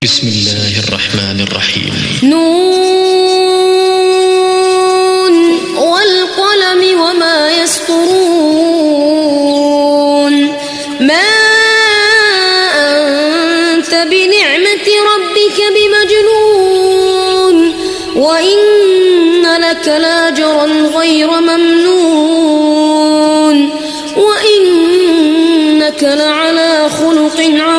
بسم الله الرحمن الرحيم. نون والقلم وما يسطرون ما أنت بنعمة ربك بمجنون وإن لك لأجرا غير ممنون وإنك لعلى خلق عظيم.